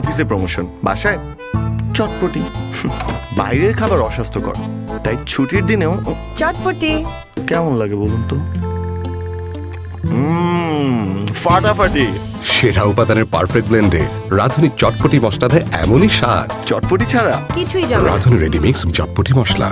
অফিসে প্রমোশন, বাসায় চটপটি। বাইরের খাবার অস্বাস্থ্যকর, তাই ছুটির দিনেও চটপটি কেমন লাগে বলুন তো? ফাটাফাটি। সেরা উপাদানের পারফেক্ট ব্লেন্ডে রাঁধুনি চটপটি মশলা দেয় এমনই স্বাদ। চটপটি ছাড়া কিছুই যাবে না। রাঁধুনি রেডিমিক্স চটপটি মশলা।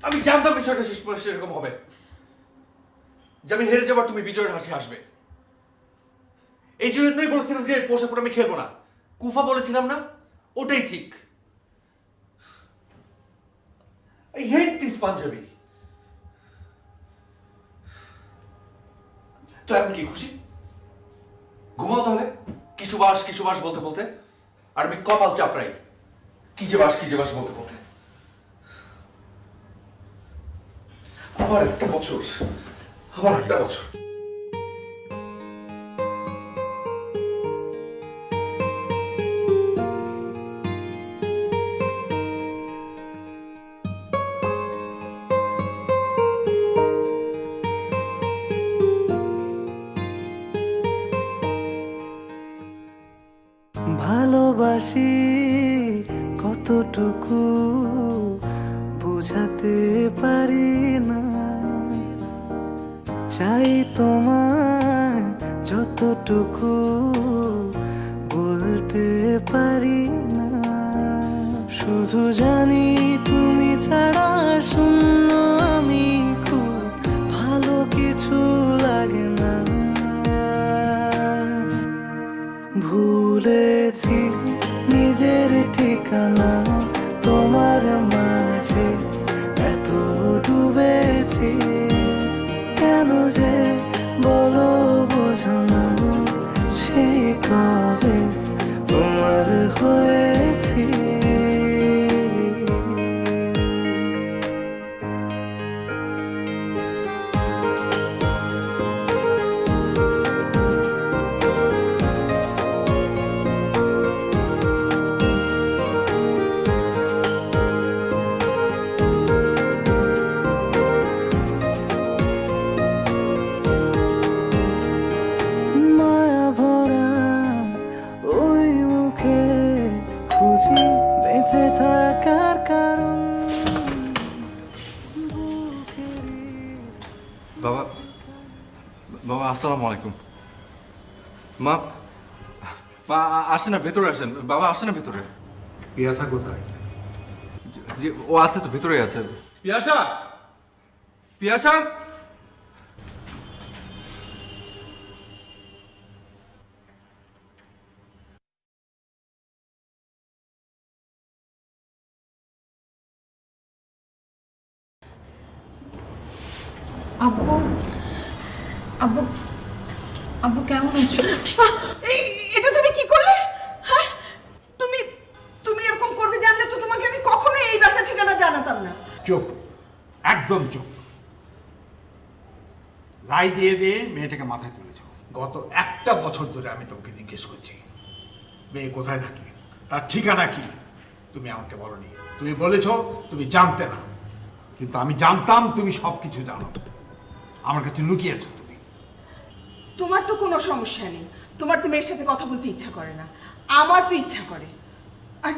আমি জানতাম বিষয়টা শেষ পর্যন্ত সেরকম হবে, যে আমি হেরে যাবার তুমি বিজয়ের হাসি আসবে। এই জন্যই বলেছিলাম যে পোশাক পরে আমি খেলবো না। কুফা বলেছিলাম না, ওটাই ঠিক। I hate this panjabi. তো এখন কি খুশি? ঘুমাও তাহলে কিছু বাস বলতে বলতে, আর আমি কপাল চাপড়াই কি যে বাস বলতে বলতে। আবার একটা বছর। ভালোবাসি কতটুকু বুঝাতে পারি না, চাই তোমায় যতটুকু বলতে পারি না। শুধু জানি তুমি ছাড়া শূন্য আমি, খুব ভালো কিছু লাগে না। ভুলেছি নিজের ঠিকানা, তোমার মাঝে এত ডুবেছি। কেন যে বলো বোঝো না, সেই কবে তোমার হয়েছি। মায়া ভরা ওই মুখে খুঁজি বেঁচে থাকার কারণ। বাবা আসসালামু আলাইকুম। মা আসেন না, ভেতরে আসেন। বাবা আসেন না ভেতরে। পিয়াসা কোথায়? যে ও আছে তো, ভেতরে আছে। পিয়াসা আব্বু আব্বু আব্বু কেমন আছো? এটা তুমি কি করলে? হ্যাঁ, তুমি তুমি এরকম করবে জানলে তো তোমাকে আমি কখনো এই বাসা ঠিকানা জানাতাম না। চুপ, একদম চুপ। লাই দিয়ে দিয়ে মেয়েটাকে মাথায় তুলেছ। গত একটা বছর ধরে আমি তোমাকে জিজ্ঞেস করছি মেয়ে কোথায় থাকে, তার ঠিকানা কি। তুমি আমাকে বলনি। তুমি বলেছ তুমি জানতে না, কিন্তু আমি জানতাম তুমি সবকিছু জানো। আমার কাছে লুকিয়েছো তুমি। তোমার তো কোনো সমস্যা নেই, তোমার তো মেয়ের সাথে কথা বলতে ইচ্ছা করে না, আমার তো ইচ্ছা করে। আর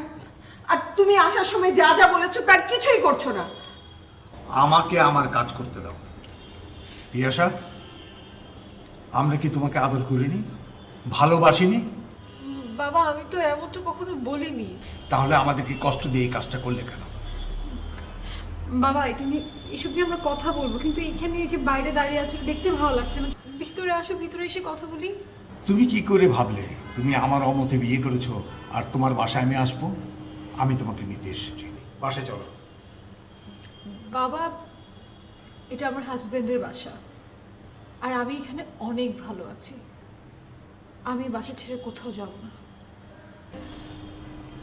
আর তুমি আসার সময় যা যা বলেছো তার কিছুই করছো না। আমাকে আমার কাজ করতে দাও। পিয়াসা, আমরা কি তোমাকে আদর করিনি, ভালোবাসিনি? বাবা আমি তো এমনটা কখনো বলিনি। তাহলে আমাদেরকে কষ্ট দিয়ে এই কাজটা করলে কেন? বাবা এটা নিয়ে এসব নিয়ে আমরা কথা বলবো, কিন্তু এখানে এই যে বাইরে দাঁড়িয়ে আছো দেখতে ভালো লাগছে না। ভিতরে আসো, ভিতরে এসে কথা বলি। তুমি কি করে ভাবলে তুমি আমার অমতে বিয়ে করেছো আর তোমার বাসায় আমি আসবো? আমি তোমাকে নিতে এসেছি, বাসায় চলো। বাবা এটা আমার হাজবেন্ডের বাসা, আর আমি এখানে অনেক ভালো আছি। আমি বাসা ছেড়ে কোথাও যাব না।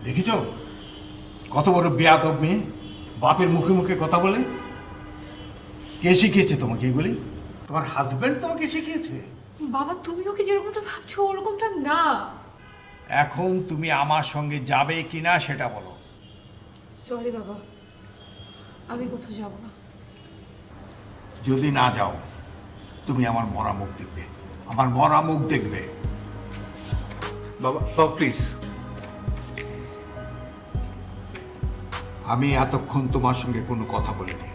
দেখেছ কত বড় বেয়াদব মেয়ে, বাপের মুখে মুখে কথা বলে। কে শিখিয়েছে তোমাকে এগুলি? তোমার হাজবেন্ড তোমাকে শিখিয়েছে? বাবা তুমি ওকে যেরকমটা ভাবছো ওরকমটা না। এখন তুমি আমার সঙ্গে যাবে কিনা সেটা বলো। সরি বাবা, আমি কোথাও যাব না। যদি না যাও তুমি আমার মরা মুখ দেখবে, আমার মরা মুখ দেখবে। বাবা বাবা প্লিজ। আমি এতক্ষণ তোমার সঙ্গে কোনো কথা বলিনি,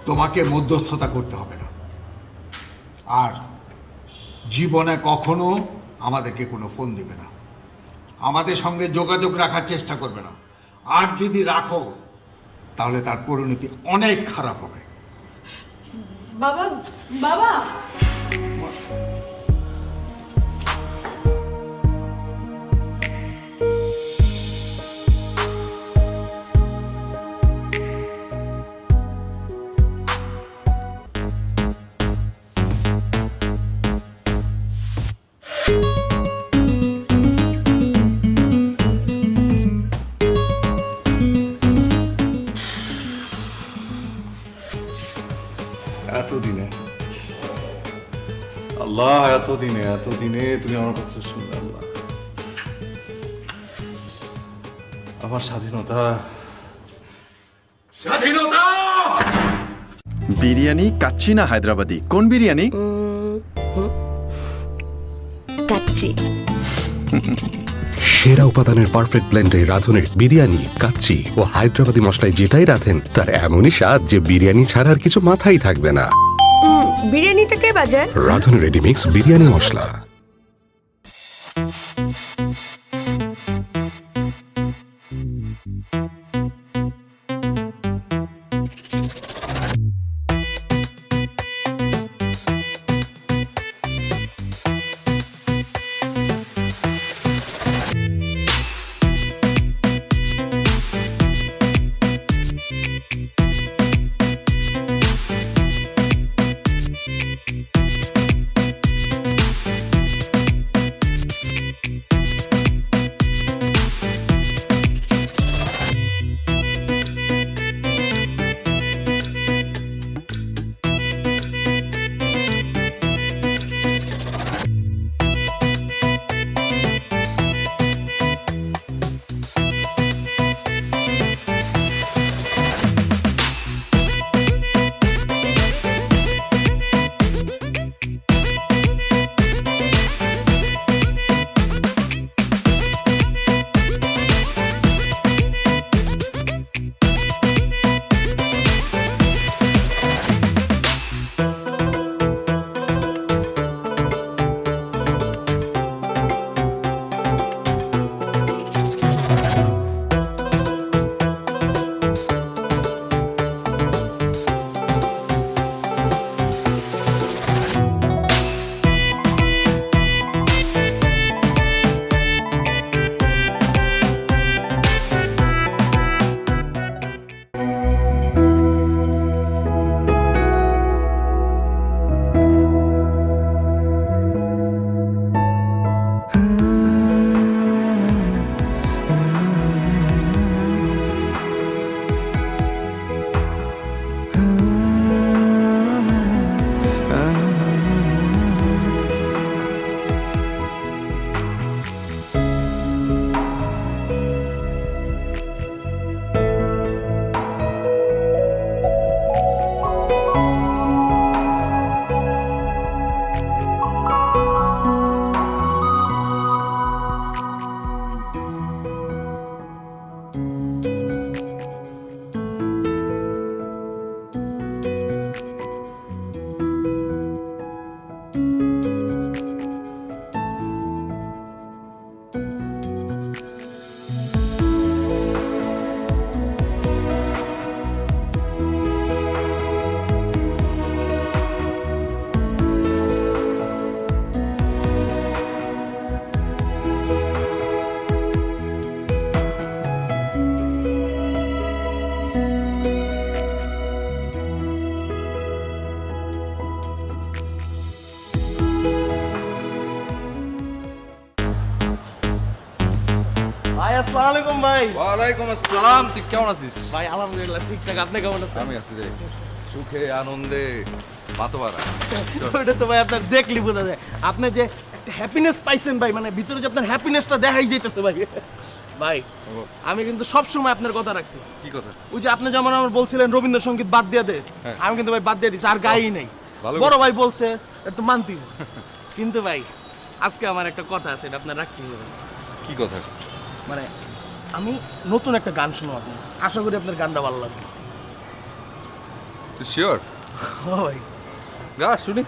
তোমাকে মধ্যস্থতা করতে হবে না। আর জীবনে কখনো আমাদেরকে কোনো ফোন দিবে না, আমাদের সঙ্গে যোগাযোগ রাখার চেষ্টা করবে না। আর যদি রাখো তাহলে তার পরিণতি অনেক খারাপ হবে। বাবা বাবা এতদিনে আল্লাহ, এতদিনে তুমি আমার কথা শুনলে আল্লাহ। আমার স্বাধীনতা। বিরিয়ানি কাচ্চি না হায়দ্রাবাদি, কোন বিরিয়ানি? কাচ্চি। সেরা উপাদানের পারফেক্ট ব্লেন্ডে রাঁধুনির বিরিয়ানি, কাচ্চি ও হায়দ্রাবাদি মশলায় যেটাই রাঁধেন তার এমনই স্বাদ যে বিরিয়ানি ছাড়া আর কিছু মাথায় থাকবে না। বিরিয়ানিটা কে বাজায়? রাঁধুনি রেডিমিক্স বিরিয়ানি মশলা। আলাইকুম ভাই। ওয়ালাইকুম আসসালাম। তুই কেমন আছিস? ভাই আলহামদুলিল্লাহ ঠিকঠাক, আপনি কেমন আছেন? আমি আছি রে, সুখে আনন্দে মাতোয়ারা। ওটা তো ভাই আপনার দেখলি বোঝা যায়, আপনি যে একটা হ্যাপিনেস পাইছেন ভাই, মানে ভিতরে যে আপনার হ্যাপিনেসটা দেখাই যাইতেছে ভাই। ভাই আমি কিন্তু সব সময় আপনার কথা রাখছি। কি কথা? ওই যে আপনি যেমন আমার বলছিলেন রবীন্দ্রসঙ্গীত বাদ দিয়ে দে, আমি কিন্তু ভাই বাদ দিয়ে দিছি, আর গাই নাই। বড় ভাই বলছে একটু মানতেই, কিন্তু ভাই আজকে আমার একটা কথা আছে, এটা আপনার রাখতেই হবে। কি কথা? মানে আমি নতুন একটা গান শুনো আপনার, আশা করি আপনার গানটা ভালো লাগবে। তুই শিওর? ভাই গা শুনি।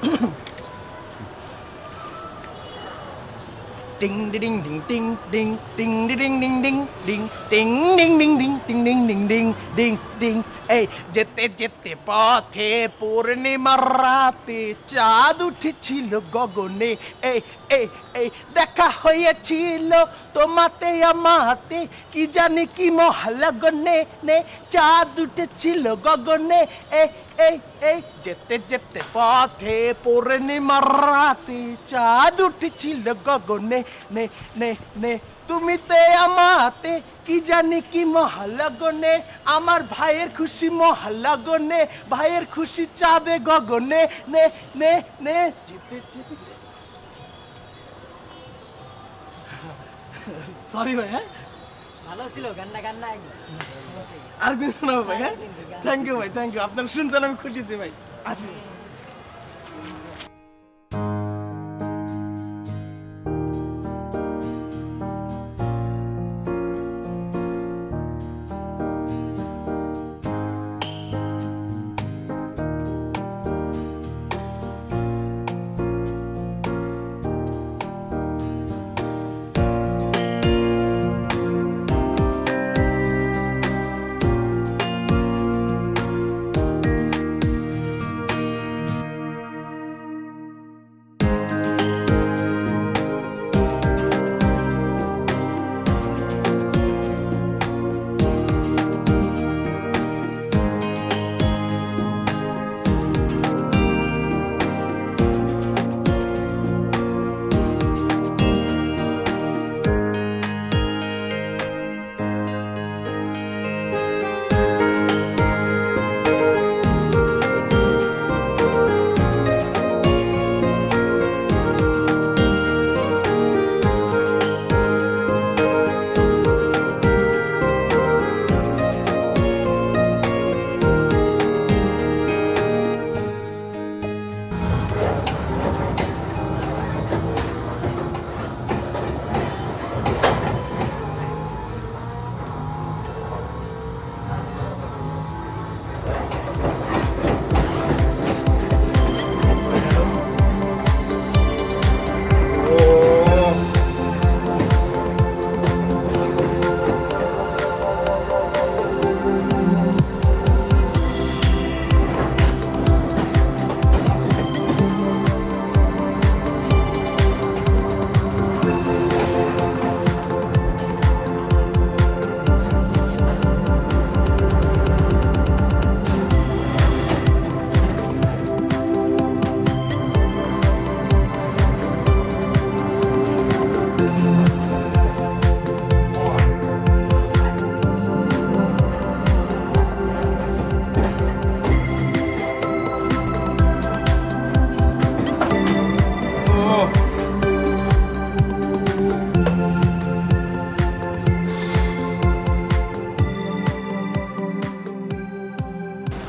টিং ডিং ডিং টিং ডিং টিং ডিং ডিং ডিং ডিং টিং ডিং ডিং ডিং টিং ding ding ding ding ding. এই যেতে যেতে পথে পূর্ণিমার রাতে চাঁদ উঠেছিল গগনে, এই এই এই দেখা হয়েছিল তোমাতে আমাতে, কি জানি কি মহালগনে নে, চাঁদ উঠেছিল গগনে। এই এই এই যেতে যেতে পথে পূর্ণিমার রাতে চাঁদ উঠেছিল গগনে, নে নে নে তুমি তে আমাতে, কি জানি কি মহালগনে, আমার ভাইয়ের খুশি মহালগনে, ভাইয়ের খুশি চাঁদে গগনে, নে নে নে যেতে যেতে। সরি ভাই, হ্যাঁ ভালো ছিল গান্না গান্না। আরেকদিন শোনাবো ভাই। হ্যাঁ থ্যাংক ইউ ভাই, থ্যাংক ইউ, আপনারা শুনছেন আমি খুশি আছি ভাই। আসুন।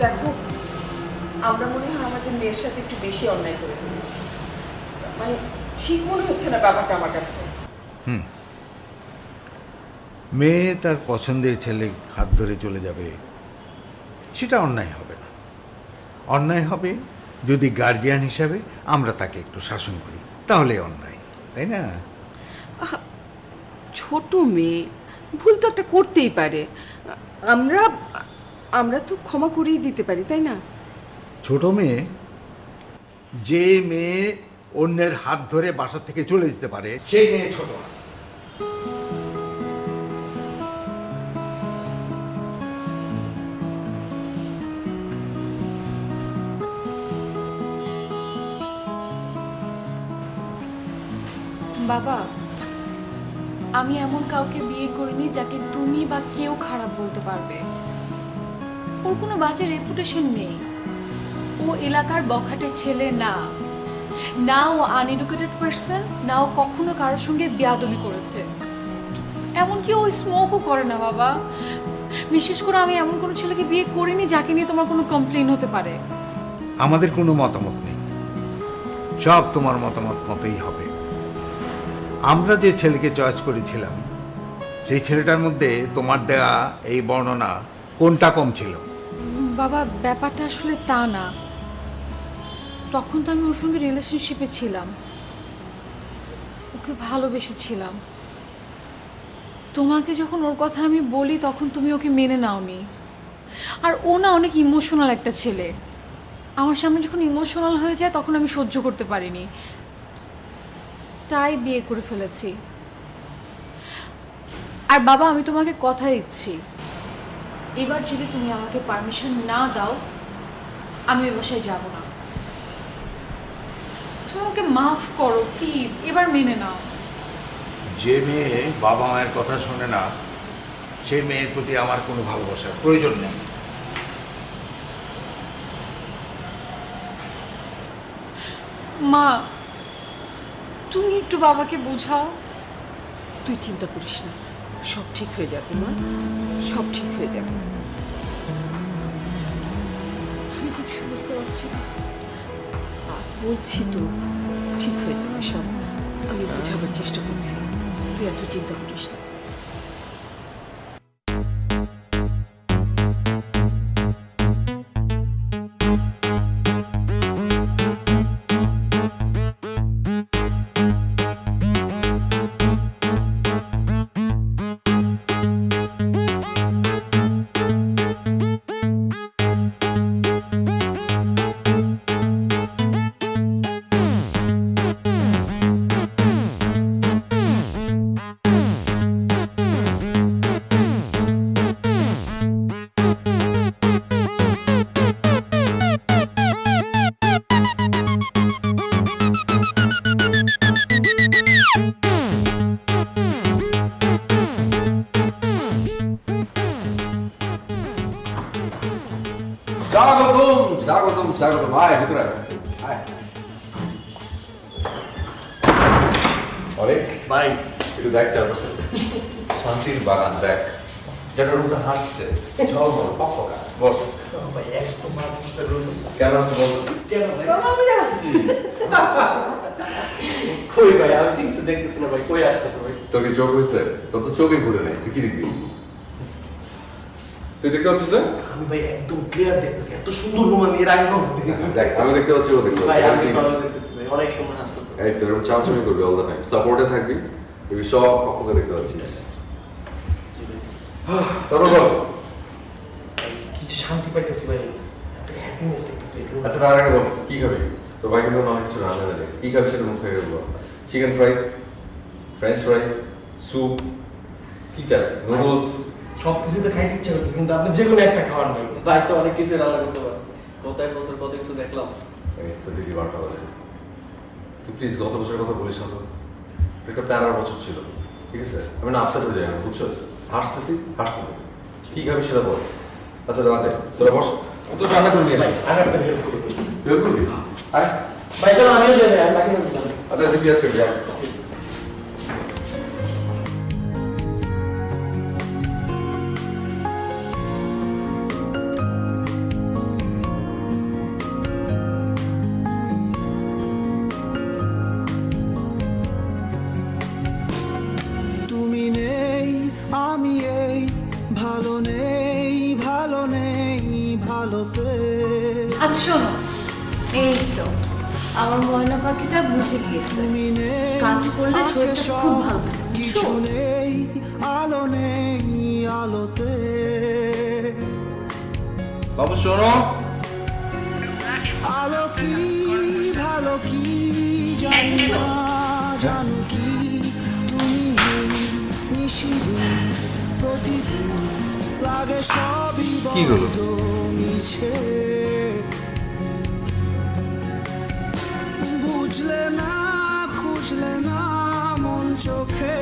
দেখো, আমরা মনে হয় আমাদের মেয়ের সাথে একটু বেশি অন্যায় করে ফেলেছি, মানে ঠিক মনে হচ্ছে না ব্যাপারটা আমার কাছে। মেয়ে তার পছন্দের ছেলে হাত ধরে চলে যাবে, সেটা অন্যায় হবে না। অন্যায় হবে যদি গার্জিয়ান হিসাবে আমরা তাকে একটু শাসন করি, তাহলে অন্যায়, তাই না? ছোট মেয়ে, ভুল তো একটা করতেই পারে, আমরা আমরা তো ক্ষমা করেই দিতে পারি, তাই না? ছোট মেয়ে, যে মেয়ে অন্যের হাত ধরে বাসা থেকে চলে যেতে পারে সেই মেয়ে ছোট না। বাবা আমি এমন কাউকে বিয়ে করিনি যাকে তুমি বা কেউ খারাপ বলতে পারবে। ওর কোনো বাজে রেপুটেশন নেই। ও এলাকার বখাটে ছেলে না, না ও আনএডুকেটেড পারসন, না ও কখনো কারোর সঙ্গে বেয়াদবি করেছে। এমনকি ও স্মোকও করে না বাবা। বিশেষ করে আমি এমন কোনো ছেলেকে বিয়ে করিনি যাকে নিয়ে তোমার কোনো কমপ্লেইন হতে পারে। আমাদের কোনো মতামত নেই, সব তোমার মতামত মতোই হবে। আমরা যে ছেলেকে চয়েস করেছিলাম সেই ছেলেটার মধ্যে তোমার দেয়া এই বর্ণনা কোনটা কম ছিল? বাবা ব্যাপারটা আসলে তা না। তখন তো আমি ওর সঙ্গে রিলেশনশিপে ছিলাম, ওকে ভালোবেসেছিলাম। তোমাকে যখন ওর কথা আমি বলি তখন তুমি ওকে মেনে নাওনি। আর ও না অনেক ইমোশনাল একটা ছেলে। আমার সামনে যখন ইমোশনাল হয়ে যায় তখন আমি সহ্য করতে পারিনি, তাই বিয়ে করে ফেলেছি। আর বাবা আমি তোমাকে কথা দিচ্ছি, এবার যদি তুমি আমাকে পারমিশন না দাও আমি ওই বাসায় যাব না। তুমি আমাকে মাফ করো প্লিজ, এবার মেনে নাও। যে মেয়ে বাবা মায়ের কথা শোনে না সেই মেয়ের প্রতি আমার কোনো ভালোবাসার প্রয়োজন নেই। মা তুমি একটু বাবাকে বোঝাও। তুই চিন্তা করিস না, সব ঠিক হয়ে যাবে মা, সব ঠিক হয়ে যাবে। আমি কিছু বুঝতে পারছি না। বলছি তো ঠিক হয়ে যাবে সব, আমি বোঝাবার চেষ্টা করছি, তুই এত চিন্তা করিস না। স্বাগতম স্বাগতম স্বাগতম, আয় ভিতরে আয়। অনেক ভাই একটু দেখ চারপাশে, শান্তির বাগান দেখ, যেটা রুমটা হাসছে ঝলমল পকপকা। বস কেন আসছে বল? আমি আসছি। কই ভাই, আমি তো কিছু দেখতেছি না ভাই, কই আসতেছে ভাই? তোর কি চোখ হয়েছে? তোর তো চোখই ঘুরে নেই, তুই কি দেখবি? তুই দেখতে পাচ্ছিস? আমি ভাই একদম ক্লিয়ার দেখতেছি, এত সুন্দর রুম আমি এর আগে কখনো দেখিনি। দেখ আমি দেখতে পাচ্ছি, ও দেখতে ভাই আমি পাচ্ছি। ভালো দেখতেছি ভাই, অনেক সময় আসতেছে। এই তো এরকম চামচামি করবি অল দ্য টাইম, সাপোর্টে থাকবি, তুই সব পক্ষকে দেখতে পাচ্ছিস। তারপর বল। কিছু শান্তি পাইতেছি ভাই, একটা হ্যাপিনেস দেখতেছি। আচ্ছা তার আগে বল কি খাবি? তোর ভাই কিন্তু অনেক কিছু রান্না জানে, কি খাবি সেটা মুখ থেকে বল। Chicken fry, French fry, soup, কি চাস, নুডলস? সবকিছু তো খাইতে ইচ্ছা করতেছে, কিন্তু আপনি যে কোনো একটা খাওয়ান ভাই। ভাই তো অনেক কিছু রান্না করতে পারে, কত এক বছর কত কিছু দেখলাম। এই তো দিদি বারটা বাজে, তুই প্লিজ গত বছরের কথা বলিস না তো, একটা প্যারার বছর ছিল, ঠিক আছে? আমি না আপসেট হয়ে যাই, আমি বুঝছো? হাসতেছি হাসতেছি, কি খাবি সেটা বল। আচ্ছা বাদ দে, তোরা বস, তো রান্না করে নিয়ে আসি। আর একটা হেল্প করবি? হেল্প করবি? আয় ভাই চলো আমিও যাই ভাই, আমি বাকি হেল্প করবো। আচ্ছা তুই পেঁয়াজ কেটে যা। তুমি নেই আমি এই ভালো নেই, ভালো নেই ভালোতে। আচ্ছা শোনো, এই তো আমার ময়না পাখিটা বুঝে গিয়েছে, কাজ করলে শরীরটা খুব ভালো থাকে। কিছু নেই আলো নেই আলোতে। বাবু শোনো, আলো কি ভালো কি জানি না, জানো কি তুমি নিশিদিন প্রতিদিন লাগে সবই কি হলো? বড্ড মিছে। বুঝলে না খুঁজলে না মন চোখে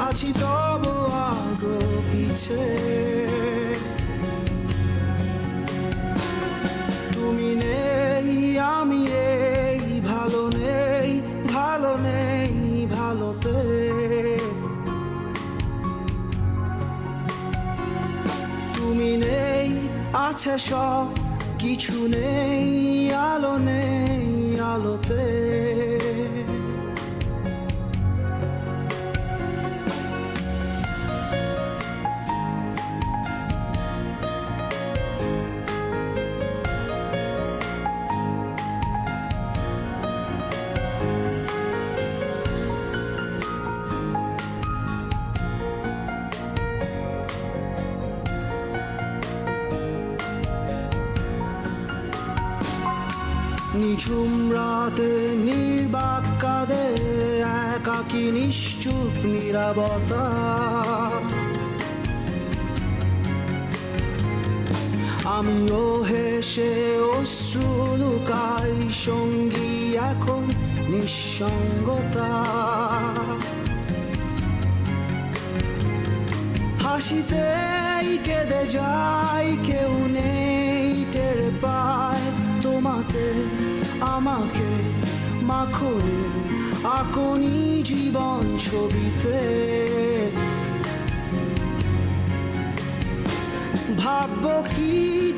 আছি তবু আগো পিছে তুমি নেই আমি এই ভালো নেই ভালো নেই ভালোতে তুমি নেই আছে সব কিছু নেই আলো নেই আলোতে নিঝুম রাতে নির্বাক কাঁদে একাকী নিশ্চুপ নীরবতা আমিও হেসে অশ্রু লুকাই সঙ্গী এখন নিঃসঙ্গতা হাসিতেই কেঁদে যাই কেউ নেই টের পায় তোমাকে আমাকে মাখো আকনি জীবন ছবিতে ভাবব কি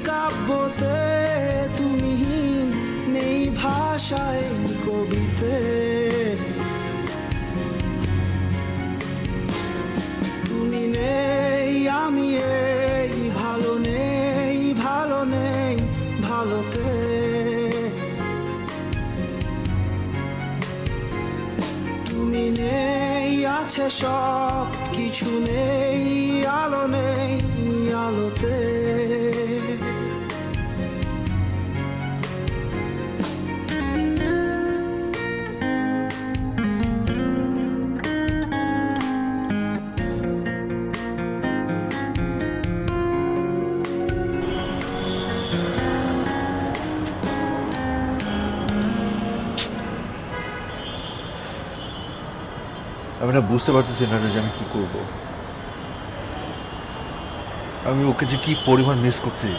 কাব্যতে তুমিহীন নেই ভাষায় কবিতে তুমি নেই আমি এই ভালো নেই ভালো নেই ভালোতে তুমি নেই আছে সব কিছু নেই আলো নেই আলোতে আমি না বুঝতে পারতেছি না যে আমি কি করব। আমি ওকে যে কি পরিমাণ মিস করছি,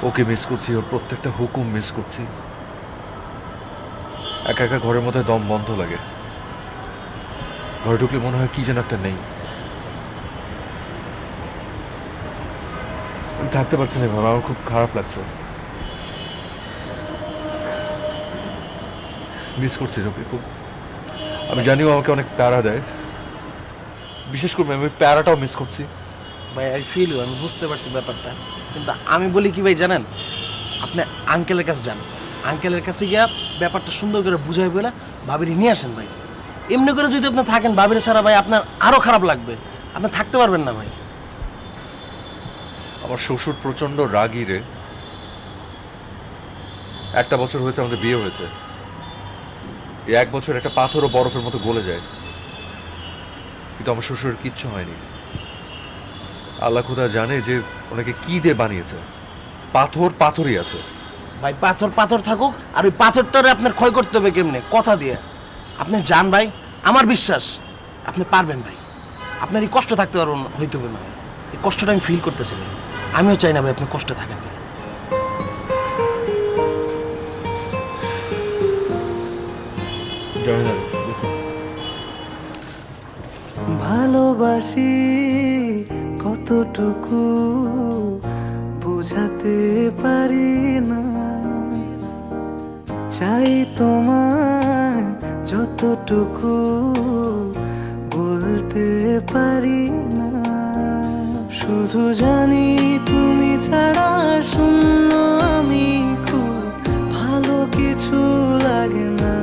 ওকে মিস করছি, ওর প্রত্যেকটা হুকুম মিস করছি। একা একা ঘরের মধ্যে দম বন্ধ লাগে, ঘরে ঢুকলে মনে হয় কি যেন একটা নেই। আমি থাকতে পারছি না, আমার খুব খারাপ লাগছে। মিস করছি রবি খুব। আমি জানিও আমাকে অনেক প্যারা দেয়, বিশেষ করে আমি প্যারাটাও মিস করছি। ভাই আই ফিল ইউ, আমি বুঝতে পারছি ব্যাপারটা, কিন্তু আমি বলি কি ভাই জানেন, আপনি আঙ্কেলের কাছে যান, আঙ্কেলের কাছে গিয়া ব্যাপারটা সুন্দর করে বুঝাই বলে ভাবিরে নিয়ে আসেন ভাই। এমনি করে যদি আপনি থাকেন ভাবিরে ছাড়া ভাই আপনার আরো খারাপ লাগবে, আপনি থাকতে পারবেন না ভাই। আমার শ্বশুর প্রচন্ড রাগী রে। একটা বছর হয়েছে আমাদের বিয়ে হয়েছে, এই এক বছর একটা পাথরও বরফের মতো গলে যায়, কিন্তু আমার শ্বশুরের কিচ্ছু হয়নি। আল্লাহ খুদা জানে যে ওনাকে কি দিয়ে বানিয়েছে, পাথর পাথরই আছে। ভাই পাথর পাথর থাকুক, আর ওই পাথরটারে আপনার ক্ষয় করতে হবে কেমনে, কথা দিয়ে। আপনি যান ভাই, আমার বিশ্বাস আপনি পারবেন ভাই। আপনার এই কষ্ট থাকতে পারবেন হইতে হবে না, এই কষ্টটা আমি ফিল করতেছি ভাই। আমিও চাই না ভাই আপনি কষ্ট থাকেন ভাই। ভালোবাসি কতটুকু বোঝাতে পারি না, চাই তোমায় যতটুকু বলতে পারি না, শুধু জানি তুমি ছাড়া শূন্য আমি, খুব ভালো কিছু লাগে না,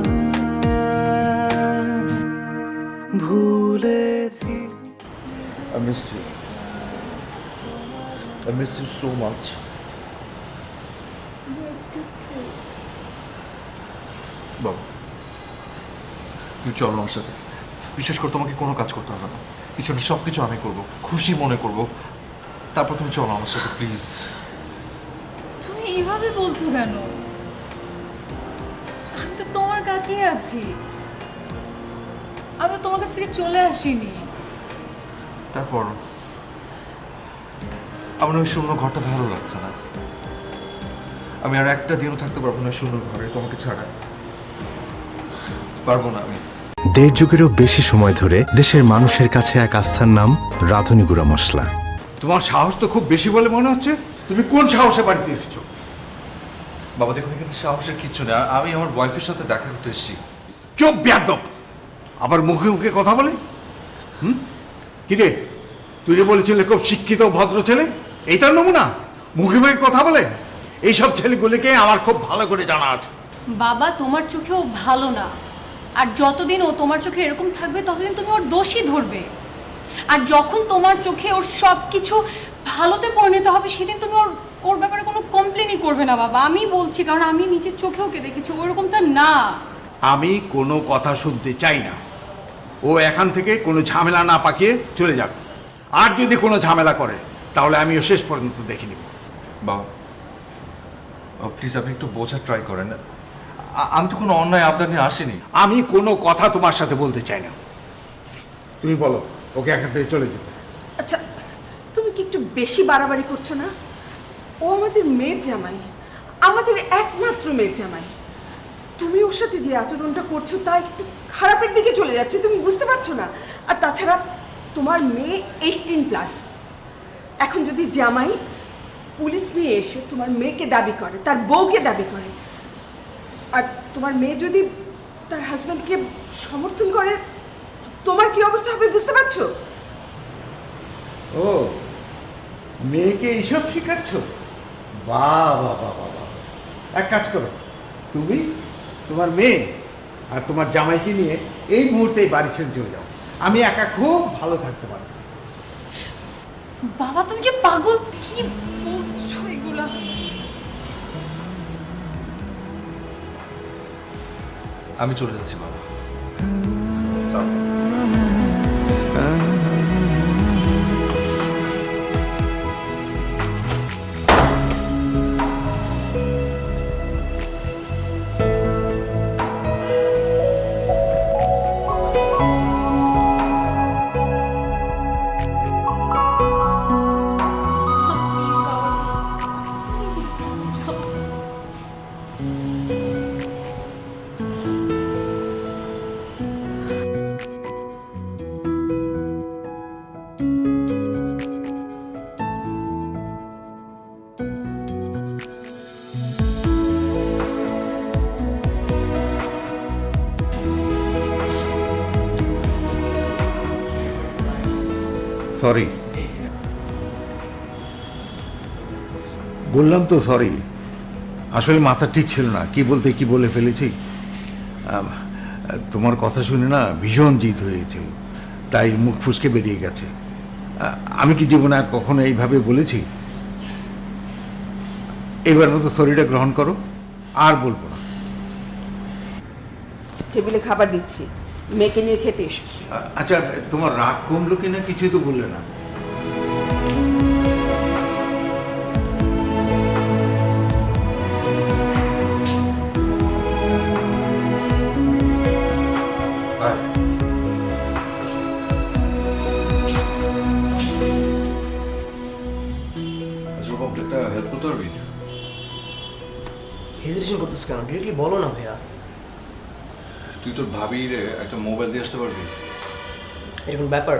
ভুলেছি। I miss you. I miss you so much. বাবা, তুই চলো আমার সাথে। বিশেষ করে তোমাকে কোনো কাজ করতে হবে না, কিছু না, সব কিছু আমি করবো, খুশি মনে করবো। তারপর তুমি চলো আমার সাথে প্লিজ। তুমি এইভাবে বলছো কেন? আমি তো তোমার কাছেই আছি। আমি তো তোমার কাছ থেকে চলে আসিনি। তারপর আমার ওই শূন্য ঘরটা ভালো লাগছে না। আমি আর একটা দিনও থাকতে পারবো না শূন্য ঘরে তোমাকে ছাড়া, পারবো না আমি। 1.5 যুগেরও বেশি সময় ধরে দেশের মানুষের কাছে এক আস্থার নাম রাঁধুনি গুঁড়া মশলা। তোমার সাহস তো খুব বেশি বলে মনে হচ্ছে। তুমি কোন সাহসে বাড়িতে এসেছো? বাবা দেখুন, এখানে সাহসের কিচ্ছু না। আমি আমার ওয়াইফের সাথে দেখা করতে এসেছি। চোখ বেয়াদব, আবার মুখে মুখে কথা বলে। কিরে, তুই যে বলেছিলে খুব শিক্ষিত ভদ্র ছেলে, এইটার নমুনা? মুখে মুখে কথা বলে। এইসব ছেলেগুলিকে আমার খুব ভালো করে জানা আছে। বাবা তোমার চোখে ও ভালো না, আর যতদিন ও তোমার চোখে এরকম থাকবে ততদিন তুমি ওর দোষী ধরবে। আর যখন তোমার চোখে ওর সব কিছু ভালোতে পরিণত হবে সেদিন তুমি ওর ব্যাপারে কোনো কমপ্লেনই করবে না বাবা। আমি বলছি, কারণ আমি নিজের চোখে ওকে দেখেছি, ওরকমটা না। আমি কোনো কথা শুনতে চাই না। ও এখান থেকে কোনো ঝামেলা না পাকিয়ে চলে যাবে। আর যদি কোনো ঝামেলা করে তাহলে আমিও শেষ পর্যন্ত দেখে নিব। বাবা প্লিজ আপনি একটু বোঝার ট্রাই করেন। আমি তো কোনো অন্যায় আবদার নিয়ে আসিনি। আমি কোনো কথা তোমার সাথে বলতে চাই না। তুমি বলো ওকে এখান থেকে চলে যেতে। আচ্ছা, তুমি কি একটু বেশি বাড়াবাড়ি করছো না? ও আমাদের মেয়ের জামাই, আমাদের একমাত্র মেয়ের জামাই। তুমি ওর সাথে যে আচরণটা করছো তা একটু খারাপের দিকে চলে যাচ্ছে, তুমি বুঝতে পারছো না? আর তাছাড়া তোমার মেয়ে 18+। এখন যদি জামাই পুলিশ নিয়ে এসে তোমার মেয়েকে দাবি করে, তার বউকে দাবি করে, আর তোমার মেয়ে যদি তার হাজব্যান্ডকে সমর্থন করে, তোমার কি অবস্থা হবে বুঝতে পারছো? ও, মেয়েকে এইসব শেখাচ্ছ? বাহ বাহ বাহ বাহ। এক কাজ করো, তুমি তোমার মেয়ে আর তোমার জামাইকে নিয়ে এই মুহূর্তে বাড়ি ছেড়ে চলে যাও। আমি একা খুব ভালো থাকতে পারবো। বাবা তুমি কি পাগল? কি বলছো এগুলা? আমি চলে যাচ্ছি বাবা। সরি, বললাম তো সরি। আসলে মাথা ঠিক ছিল না, কি বলতে কি বলে ফেলেছি। তোমার কথা শুনে না ভীষণ জিদ হয়ে গেছিল, তাই মুখ ফুসকে বেরিয়ে গেছে। আমি কি জীবনে আর কখনো এইভাবে বলেছি? এবার মতো সরিটা গ্রহণ করো, আর বলবো না। টেবিলে খাবার দিচ্ছি, মেয়েকে নিয়ে খেতে এসো। আচ্ছা, তোমার রাগ কমলো কিনা কিছুই তো বললে না। একটা হেল্প করতে পারবি? হেজিটেশন করতেছ কেন? ডিরেক্টলি বলো না ভাইয়া। তুই তোর ভাবির একটা মোবাইল দিয়ে আসতে পারবি? এরকম ব্যাপার?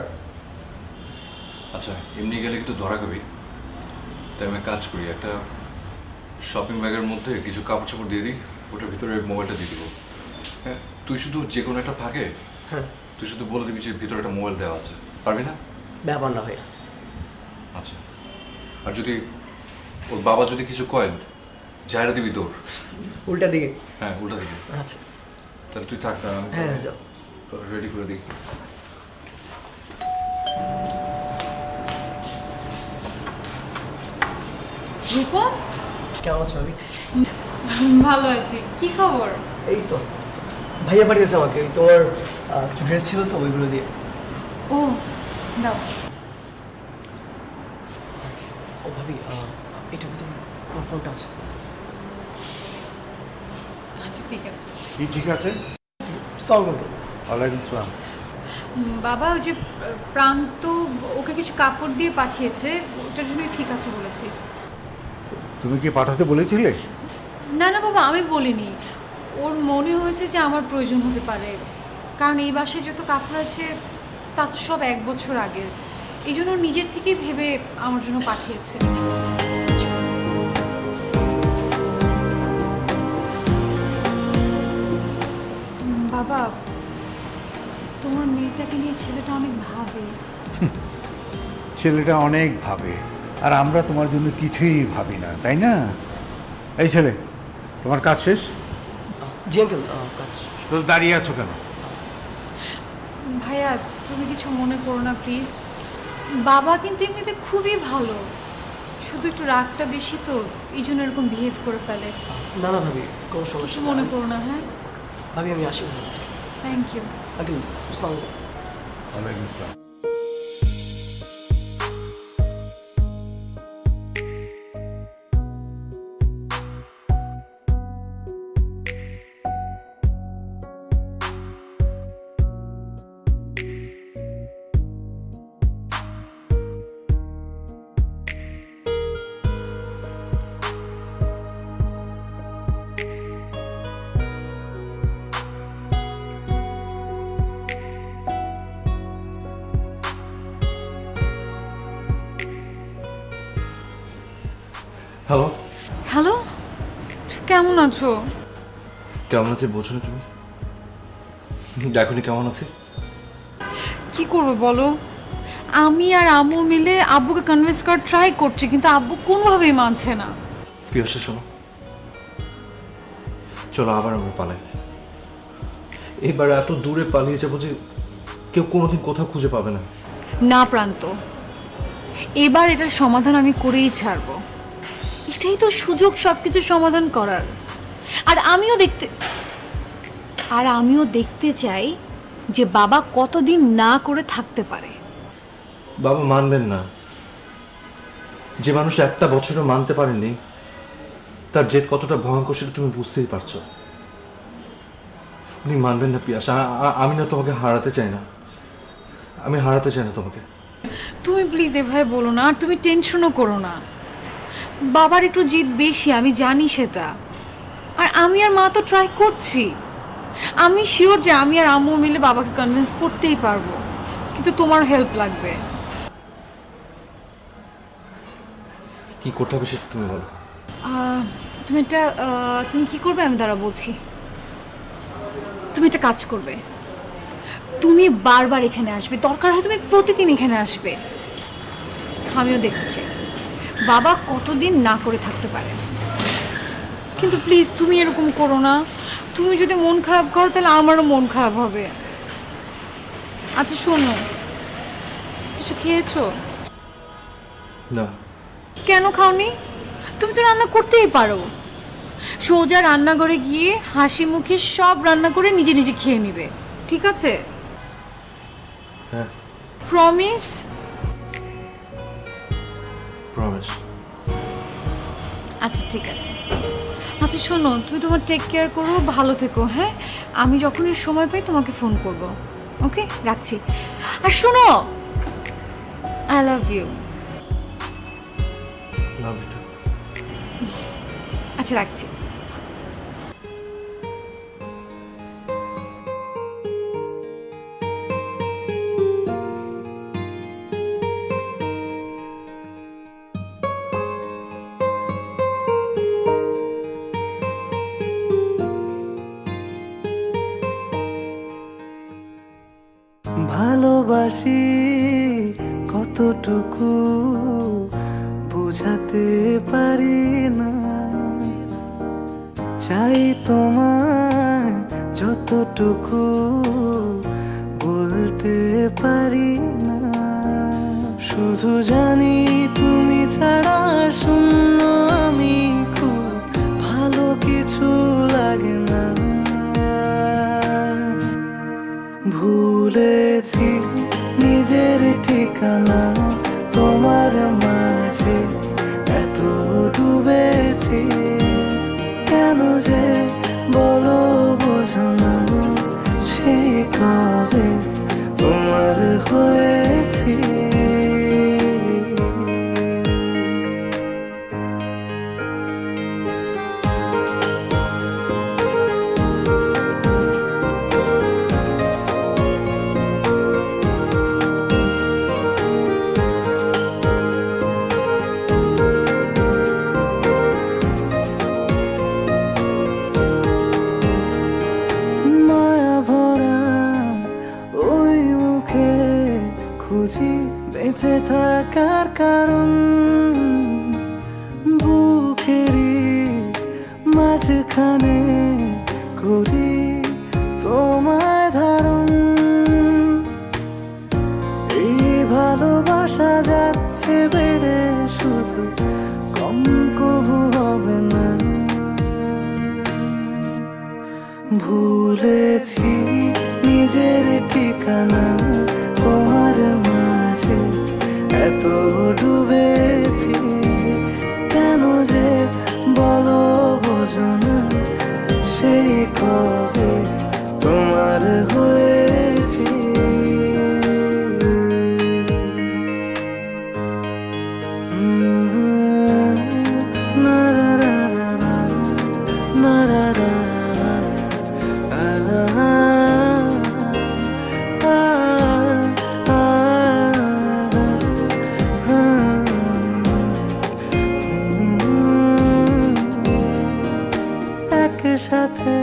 আচ্ছা, এমনি গেলে কিন্তু ধরা খাবি। তাই আমি কাজ করি, একটা শপিং ব্যাগের মধ্যে কিছু কাপড় চাপড় দিয়ে দিই, ওটার ভিতরে মোবাইলটা দিয়ে দিব। হ্যাঁ, তুই শুধু যে কোনো একটা ফাঁকে তুই শুধু বলে দিবি যে ভিতরে একটা মোবাইল দেওয়া আছে। পারবি না? ব্যাপার না ভাইয়া। আচ্ছা, আর যদি ওর বাবা যদি কিছু কয়, জায়গা দিবি তোর উল্টা দিকে? হ্যাঁ, উল্টা দিবি। আচ্ছা তাহলে তুই থাক না, হ্যাঁ যাও, রেডি করে দিই। রূপম, কেমন আছো ভাবি? ভালো আছি। কি খবর? এই তো ভাইয়া পাঠিয়েছে আমাকে, ওই তোমার কিছু ড্রেস ছিল তো ওইগুলো দিয়ে। ও দাও। ও ভাবি, এটার ভিতরে আমার ফোনটা আছে। আচ্ছা ঠিক আছে। কি ঠিক আছে? সালাম আলাইকুম। ওয়ালাইকুম সালাম। বাবা ওই যে প্রান্ত ওকে কিছু কাপড় দিয়ে পাঠিয়েছে, ওটার জন্যই ঠিক আছে বলেছি। তুমি কি পাঠাতে বলেছিলে? না না বাবা, আমি বলিনি। ওর মনে হয়েছে যে আমার প্রয়োজন হতে পারে, কারণ এই বাসায় যত কাপড় আছে তা তো সব 1 বছর আগের। এই জন্য নিজের থেকেই ভেবে আমার জন্য পাঠিয়েছে। বাবা, তোমার মেয়েটাকে নিয়ে ছেলেটা অনেক ভাবে। ছেলেটা অনেক ভাবে, আর আমরা তোমার জন্য কিছুই ভাবি না, তাই না? এই ছেলে, তোমার কাজ শেষ? জি আঙ্কেল, কাজ। তো দাঁড়িয়ে আছো কেন? ভাইয়া, তুমি কিছু মনে করো না প্লিজ। বাবা কিন্তু এমনিতে খুবই ভালো, শুধু একটু রাগটা বেশি তো, এই জন্য এরকম বিহেভ করে ফেলে। না না ভাবি, কোনো কিছু সমস্যা মনে করো না। হ্যাঁ ভাবি, আমি আসি আজকে। থ্যাংক ইউ আঙ্কেল, আসসালামু আলাইকুম। ওয়ালাইকুম আসসালাম। হ্যালো, হ্যালো, কেমন আছো? কেমন আছে বোঝো না তুমি? দেখনি কেমন আছে? কি করবো বলো, আমি আর আম্মু মিলে আব্বুকে কনভিন্স করার ট্রাই করছি, কিন্তু আব্বু কোনোভাবেই মানছে না। পিয়াসা শোনো, চলো আবার আমরা পালাই। এবার এত দূরে পালিয়ে যাবো যে কেউ কোনোদিন কোথাও খুঁজে পাবে না। না প্রান্ত, এবার এটার সমাধান আমি করেই ছাড়বো। এটাই তো সুযোগ সবকিছু সমাধান করার। আর আমিও দেখতে চাই যে বাবা কতদিন না করে থাকতে পারে। বাবা মানবেন না। যে মানুষ একটা বছরও মানতে পারেনি, তার জেদ কতটা ভয়ঙ্কর সেটা তুমি বুঝতেই পারছো। উনি মানবেন না পিয়াসা। আমি না তোমাকে হারাতে চাই না, আমি হারাতে চাই না তোমাকে। তুমি প্লিজ এভাবে বলো না, আর তুমি টেনশনও করো না। বাবার একটু জিদ বেশি, আমি জানি সেটা। আর আমি আর মা তো ট্রাই করছি। আমি শিওর যে আমি আর আম্মু মিলে বাবাকে কনভিন্স করতেই পারবো, কিন্তু তোমার হেল্প লাগবে। কি করতে হবে সেটা তুমি বলো। তুমি কি করবে আমি দাঁড়া বলছি। তুমি একটা কাজ করবে, তুমি বারবার এখানে আসবে, দরকার হয় তুমি প্রতিদিন এখানে আসবে। আমিও দেখতে চাই বাবা কতদিন না করে থাকতে পারে। কিন্তু প্লিজ তুমি এরকম করো না। তুমি যদি মন খারাপ করো তাহলে আমারও মন খারাপ হবে। আচ্ছা শোনো, কিছু খেয়েছো? না। কেন খাওনি? তুমি তো রান্না করতেই পারো। সোজা রান্নাঘরে গিয়ে হাসি মুখে সব রান্না করে নিজে নিজে খেয়ে নিবে, ঠিক আছে? হ্যাঁ, প্রমিস? প্রমিস। আচ্ছা ঠিক আছে। আচ্ছা শোনো, তুমি তোমার টেক কেয়ার করো, ভালো থেকো। হ্যাঁ, আমি যখনই সময় পাই তোমাকে ফোন করব। ওকে, রাখছি। আর শোনো, I love you. Love you too. আচ্ছা রাখছি। ভালোবাসি কতটুকু বোঝাতে পারি না, চাই তোমায় যতটুকু বলতে পারি না। শুধু জানি তুমি ছাড়া শূন্য আমি, খুব ভালো কিছু লাগে না। ভুলেছি নিজের ঠিকানা, তোমার মাঝে এত ডুবেছি। কেন যে বলো বোঝো না, সে কবে হয়েছি। মায়া ভরা ওই মুখে খুঁজি বেঁচে থাকার কারণ, বুকেরই মাঝখানে করি তোমায় ধারণ। এই ভালোবাসা যাচ্ছে বেড়ে, শুধু কম কবু হবে না। ভুলেছি নিজের ঠিকানা, তোমার মাঝে এত ডুবেছি। কেন যে বলো বোঝো না, সেই কবে তোমার হয়েছি। না রা রা রা রা, না রা রা রা, একসাথে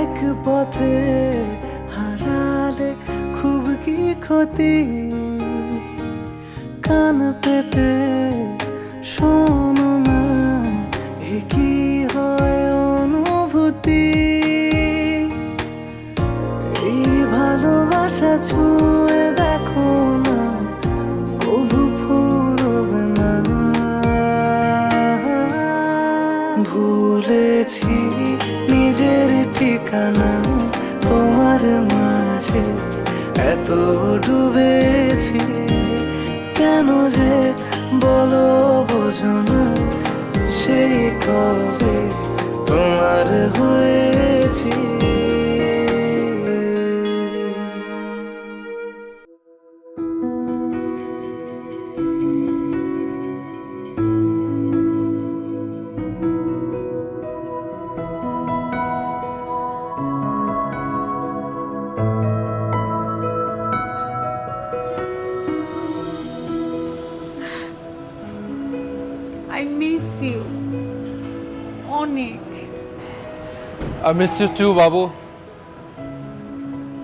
এক পথে হারালে খুব কি ক্ষতি। কান পেতে শোনো না, এ কি হয় অনুভূতি। এই ভালোবাসা ছুঁয়ে দেখো না, কবু ফুরবে না। ভুলেছি নিজের ঠিকানা, তোমার মাঝে এত ডুবেছি। কেন যে বলো বোঝো না, সেই কবে তোমার হয়েছি। I miss you অনেক। I miss you too, Babu.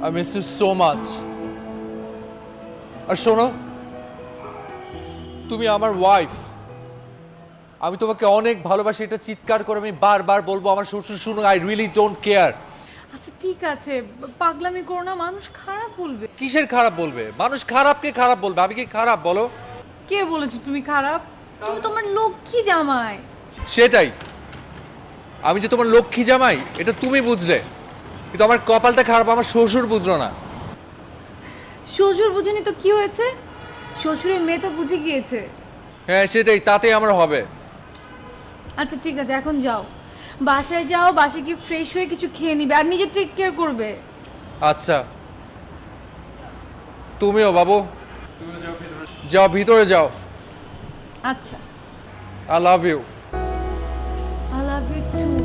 I miss you so much. আর শোনো, তুমি আমার ওয়াইফ। আমি তোমাকে অনেক ভালোবাসি, এটা চিৎকার করে আমি বারবার বলবো। আমার শ্বশুর শুনুক, আই রিয়েলি ডোন্ট কেয়ার। আচ্ছা ঠিক আছে, পাগলামি করো না, মানুষ খারাপ বলবে। কিসের খারাপ বলবে? মানুষ খারাপকে খারাপ বলবে। আমি কি খারাপ বলো? কে বলেছে তুমি খারাপ? তুমি তোমার লক্ষ্মী জামাই। সেটাই, আমি যে তোমার লক্ষ্মী জামাই এটা তুমি বুঝলে, কিন্তু আমার কপালটা খারাপ, আমার শ্বশুর বুঝলো না। শ্বশুর বুঝেনি তো কি হয়েছে? শ্বশুরের মেয়ে তো বুঝে গিয়েছে। হ্যাঁ সেটাই, তাতে আমার হবে। আচ্ছা ঠিক আছে, এখন যাও, বাসায় যাও, বাসায় গিয়ে ফ্রেশ হয়ে কিছু খেয়ে নিবে আর নিজে টেক কেয়ার করবে। আচ্ছা তুমিও বাবু, যাও ভিতরে যাও। আচ্ছা, I love you. I love you too.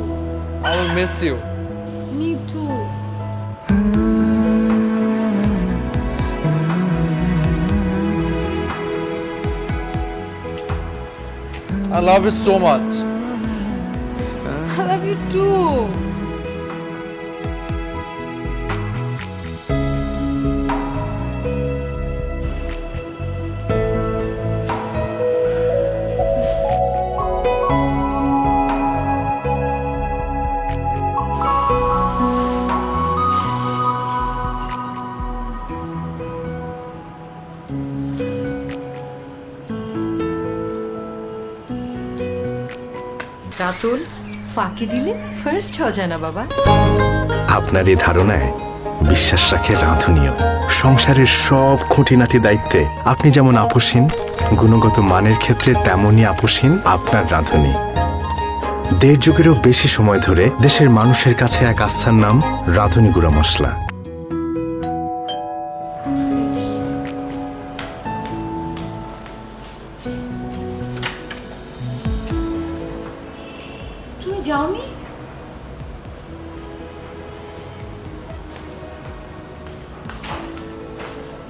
I will miss you. Me too. I love you so much. I love you too. Ratul, ফাঁকি দিলে ফার্স্ট হওয়া যায় না বাবা। আপনার এই ধারণায় বিশ্বাস রাখে রাঁধুনিও। সংসারের সব খুঁটিনাটি দায়িত্বে আপনি যেমন আপোষহীন, গুণগত মানের ক্ষেত্রে তেমনই আপোষহীন আপনার রাঁধুনি। 1.5 যুগেরও বেশি সময় ধরে দেশের মানুষের কাছে এক আস্থার নাম রাঁধুনি গুঁড়া মশলা। যাওনি?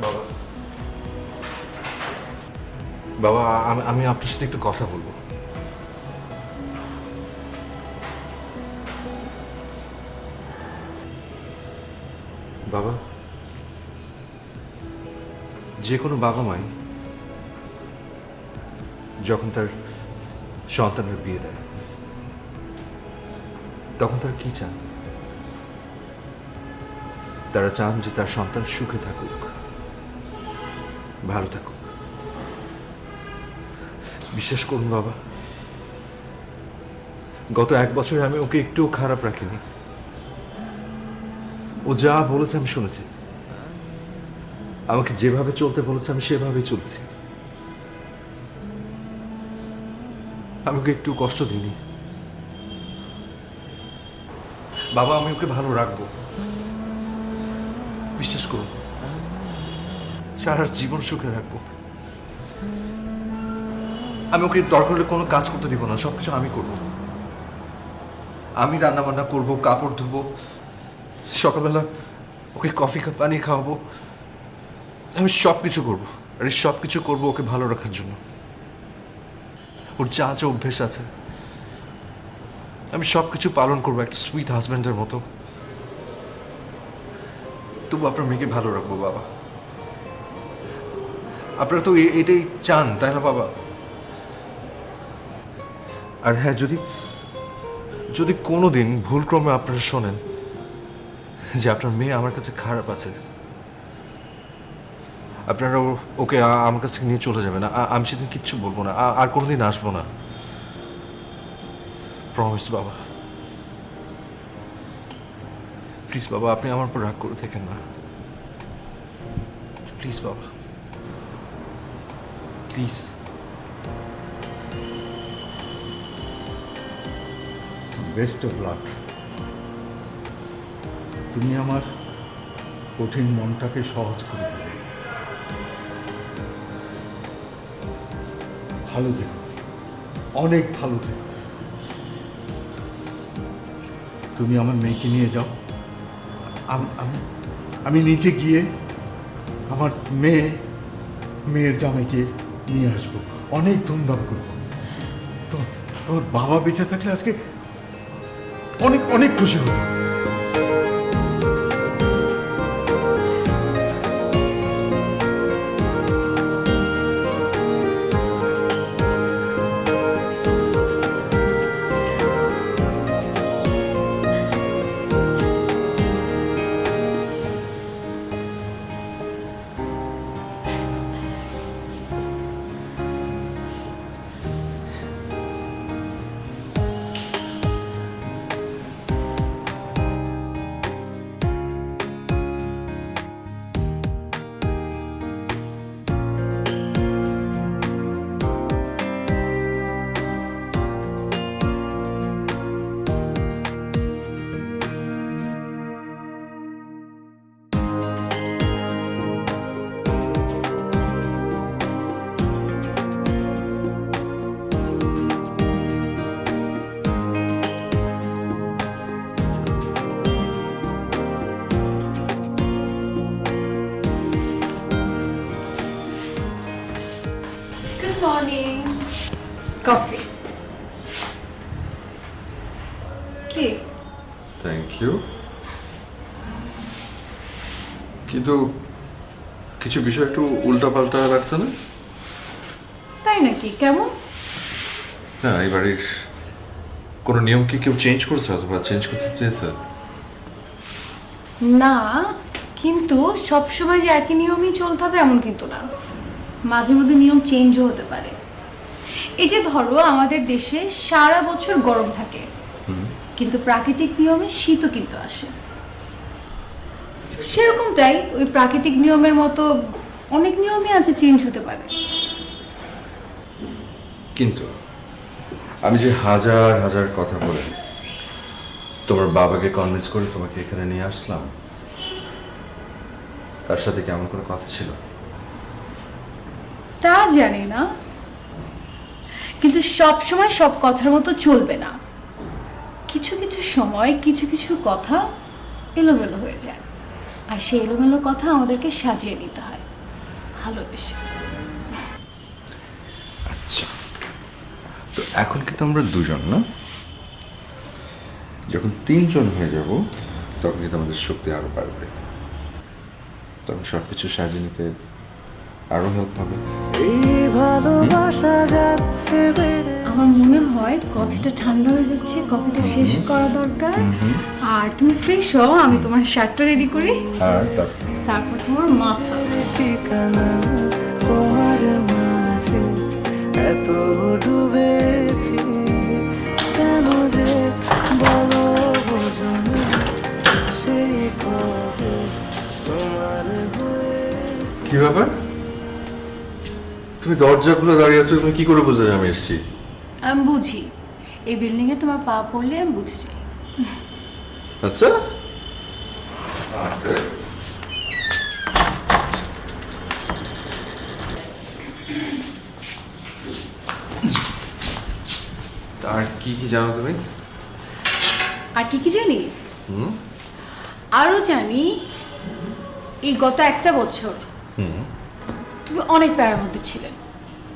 বাবা বাবা আমি আপনার সাথে একটু কথা বলবো। বাবা, যে কোনো বাবা মাই যখন তার সন্তানের বিয়ে দেয় তখন তারা কি চান? তারা চান যে তার সন্তান সুখে থাকুক, ভালো থাকুক। বিশ্বাস করুন বাবা, গত 1 বছরে আমি ওকে একটুও খারাপ রাখিনি। ও যা বলেছে আমি শুনেছি, আমাকে যেভাবে চলতে বলেছে আমি সেভাবেই চলছি। আমি ওকে একটু কষ্ট দিইনি বাবা। আমি ওকে ভালো রাখবো, বিশ্বাস করুন। সারা জীবন সুখে রাখবো। আমি ওকে দরকার হলে কোনো কাজ করতে দিব না, সবকিছু আমি করব। আমি রান্না বান্না করবো, কাপড় ধুবো, সকালবেলা ওকে কফি পানি খাওয়াবো। আমি সব কিছু করবো, আর এই সব কিছু করবো ওকে ভালো রাখার জন্য। ওর যা যা অভ্যেস আছে আমি সব কিছু পালন করবো একটা সুইট হাজব্যান্ডের মতো। তবু আপনার মেয়েকে ভালো রাখবো বাবা। আপনারা তো এটাই চান, তাই না বাবা? আর হ্যাঁ, যদি কোনোদিন ভুলক্রমে আপনারা শোনেন যে আপনার মেয়ে আমার কাছে খারাপ আছে, আপনারা ওকে আমার কাছে নিয়ে চলে যাবেন। আমি সেদিন কিচ্ছু বলবো না, আর কোনোদিন আসবো না। প্রমিস বাবা। প্লিজ বাবা, আপনি আমার উপর রাগ করে থাকেন না, প্লিজ বাবা, প্লিজ। Best of luck. তুমি আমার কঠিন মনটাকে সহজ করে দেবে। ভালো থেকো, অনেক ভালো থেকো। তুমি আমার মেয়েকে নিয়ে যাও, আমি নিচে গিয়ে আমার মেয়ের জামাইকে নিয়ে আসবো, অনেক ধুমধাম করবো। তোমার বাবা বেঁচে থাকলে আজকে অনেক অনেক খুশি হতো। মর্নিং। কফি। কি? Thank you. কিন্তু কিছু বিষয় একটু উল্টাপাল্টা লাগছে না? তাই নাকি? কেমন? না, এই বাড়ির কোনো নিয়ম কি কেউ চেঞ্জ করেছে অথবা চেঞ্জ করতে চেয়েছে? না, কিন্তু সব সময় যে একই নিয়মই চলতে হবে এমন কিন্তু না, মাঝে মধ্যে নিয়ম চেঞ্জও হতে পারে। এই যে ধরো আমাদের দেশে সারা বছর গরম থাকে, কিন্তু প্রাকৃতিক নিয়মে শীতও কিন্তু আসে। সেরকমটাই ওই প্রাকৃতিক নিয়মের মতো অনেক নিয়মই আছে, চেঞ্জ হতে পারে। কিন্তু আমি যে হাজার হাজার কথা বলে তোমার বাবাকে কনভিন্স করে তোমাকে এখানে নিয়ে আসলাম, তার সাথে কেমন করে কথা ছিল তা জানি না, কিন্তু সব সময় সব কথার মতো চলবে না। কিছু কিছু সময় কিছু কিছু কথা এলোমেলো হয়ে যায়, আর সেই এলোমেলো কথা আমাদেরকে সাজিয়ে নিতে হয় ভালোবেসে। আচ্ছা, তো এখন কিন্তু আমরা দুজন না, যখন 3 জন হয়ে যাব তখন কিন্তু আমাদের শক্তি আরো বাড়বে, তখন সবকিছু সাজিয়ে নিতে আরো হেল্প হবে। আমার মনে হয় কফিটা ঠান্ডা হয়ে যাচ্ছে, কফিটা শেষ করা দরকার। আর তুমি ফ্রেশ হও, আমি তোমার শার্টটা রেডি করি, আর তারপর তোমার মাথা। তোমার মাঝে এত ডুবেছি কেন যে বলো বোঝো না, সেই কবে তোমার হয়েছে। কি ব্যাপার, তুমি দরজা খুলে দাঁড়িয়ে আছো, তুমি কি করে বুঝলে আমি এসেছি? আমি বুঝি, এই বিল্ডিং এ তোমার পা পড়লে আমি বুঝে যাই। আচ্ছা, আর কি কি জানো তুমি? আর কি কি জানি? আরো জানি এই গত একটা বছর তুমি অনেক প্যারার মধ্যে ছিলে।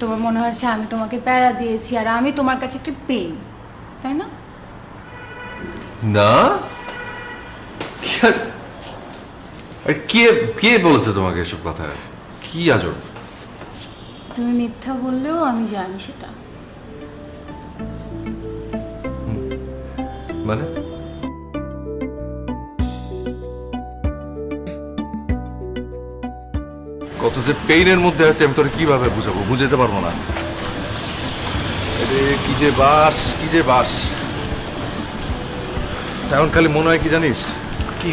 তোমার মনে হচ্ছে আমি তোমাকে প্যারা দিয়েছি আর আমি তোমার কাছে একটা পেইন, তাই না? না, কে কে বলেছে তোমাকে এসব কথা? কি আজব। তুমি মিথ্যা বললেও আমি জানি সেটা। মানে কত যে পেইনের মধ্যে আছে আমি তোর কিভাবে বুঝাবো, বুঝাতে পারবো না। কি যে বাস, কি যে বাস। এখন খালি মনে হয় কি জানিস, কি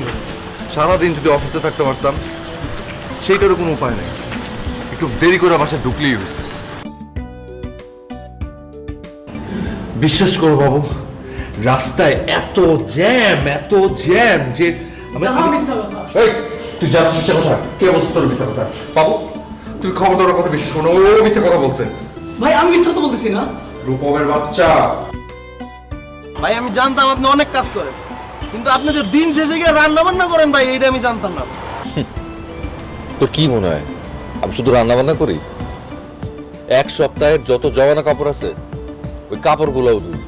সারাদিন যদি অফিসে থাকতে পারতাম, সেইটারও কোনো উপায় নেই, একটু দেরি করে বাসায় ঢুকলেই হয়েছে। বিশ্বাস করো বাবু, রাস্তায় এত জ্যাম যে তুই জানিস মিথ্যা কথা? কে বলছে তোর মিথ্যা কথা? বাবু তুই খবর দেওয়ার কথা বিশ্বাস করো, ও মিথ্যা কথা বলছে। ভাই আমি মিথ্যা তো বলতেছি না। রূপমের বাচ্চা। ভাই আমি জানতাম আপনি অনেক কাজ করেন, কিন্তু আপনি যে দিন শেষে গিয়ে রান্না বান্না করেন ভাই, এইটা আমি জানতাম না। তোর কি মনে হয় আমি শুধু রান্না বান্না করি? এক সপ্তাহের যত জমানো কাপড় আছে ওই কাপড়গুলোও ধুই।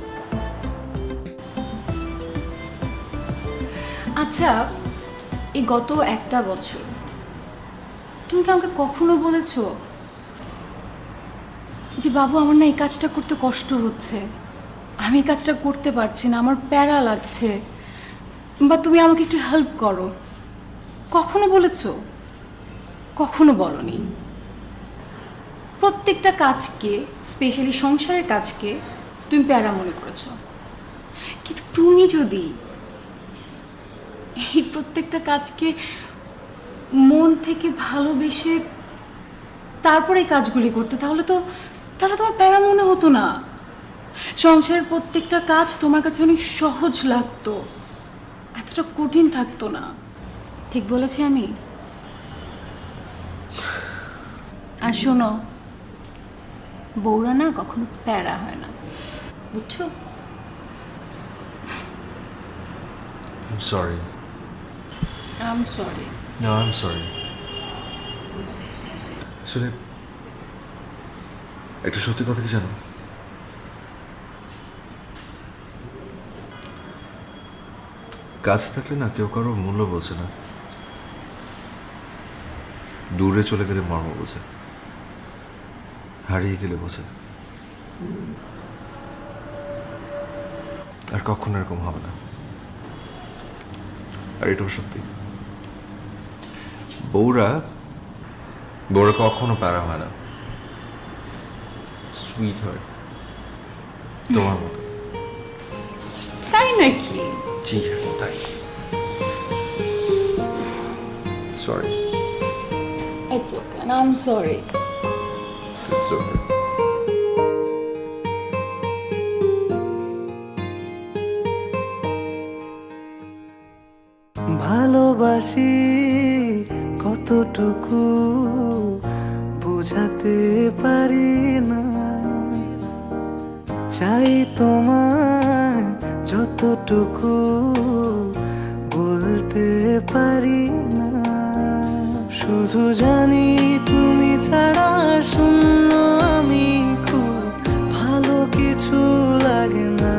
আচ্ছা, এই গত একটা বছর তুমি কি আমাকে কখনো বলেছো যে বাবু আমার না এই কাজটা করতে কষ্ট হচ্ছে, আমি এই কাজটা করতে পারছি না, আমার প্যারা লাগছে, বা তুমি আমাকে একটু হেল্প করো? কখনো বলেছো? কখনো বলনি। প্রত্যেকটা কাজকে, স্পেশালি সংসারের কাজকে তুমি প্যারা মনে করেছো। কিন্তু তুমি যদি এই প্রত্যেকটা কাজকে মন থেকে ভালোবেসে তারপরে এই কাজগুলি করতে, তাহলে তোমার প্যারা মনে হতো না। সংসারের প্রত্যেকটা কাজ তোমার কাছে অনেক সহজ লাগতো, এতটা কঠিন থাকতো না। ঠিক বলেছি আমি? আর শোনো, বউরা না কখনো প্যারা হয় না, বুঝছো? I'm sorry. I'm sorry. No, I'm sorry. আসলে একটা সত্যি কথা কি জানো, কাছে থাকলে না কেউ কারো মূল্য বোঝে না, দূরে চলে গেলে মর্ম বোঝে, হারিয়ে গেলে বোঝে। আর কখনো এরকম হবে না। আর এটাও সত্যি, বউরা কখনো প্যারা হয় না, সুইট হয় তোমার মতো। তাই নাকি? জি হ্যাঁ, তাই। Sorry. It's okay, and I'm sorry. It's okay. ভালোবাসি কতটুকু বোঝাতে পারি না, চাই তোমায় যতটুকু বলতে পারি না, শুধু জানি তুমি ছাড়া শূন্য আমি, খুব ভালো কিছু লাগে না।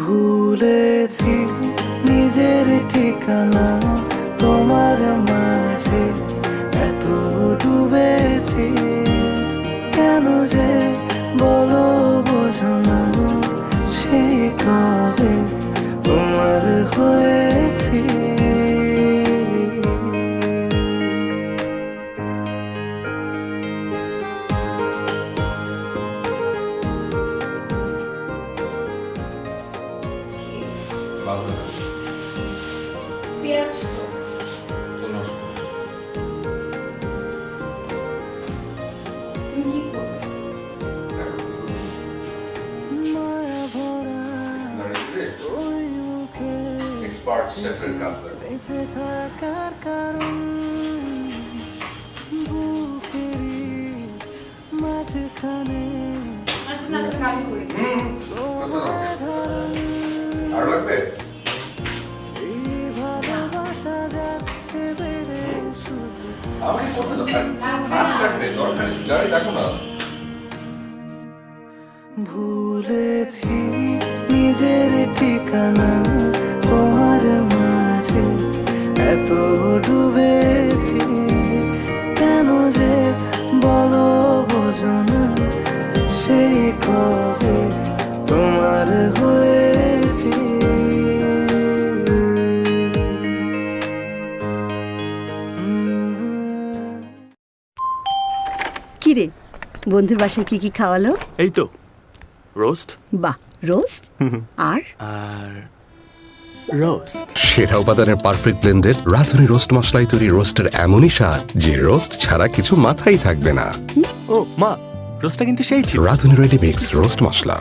ভুলেছি নিজের ঠিকানা, তোমার মাঝে এত ডুবেছি, কেন যে বলো বোঝো না, সে কবে তোমার হয়েছি। পেঁয়াজ তুমি কি করবে? মায়া ভরা ওই মুখে এক্সপার্ট শেফের কাজ বেঁচে থাকার কারণ, বুকেরই মাঝখানে আচ্ছা না কালি করে আর লাগবে? এই ভালোবাসা যাচ্ছে বেড়ে শুধু। আমি করতে তো হাত কাটবে, দরকার গাড়ি দেখো না। ভুলেছি নিজের ঠিকানা, তোমার মাঝে এত ডুবেছি, কেন যে বলো বোঝো না, সেই কবে তোমার হয়েছি। কিরে, বন্ধুর বাসায় কি কি খাওয়ালো? এই তো রোস্ট বাহ, রোস্ট আর আর রোস্ট। সেরা উপাদানের পারফেক্ট ব্লেন্ডেড রাঁধুনি রোস্ট মশলায় তৈরি রোস্টের এমনই স্বাদ যে রোস্ট ছাড়া কিছু মাথায় থাকবে না। ও মা, রোস্টটা কিন্তু সেই ছিল। রাঁধুনি রেডি মিক্স রোস্ট মশলা।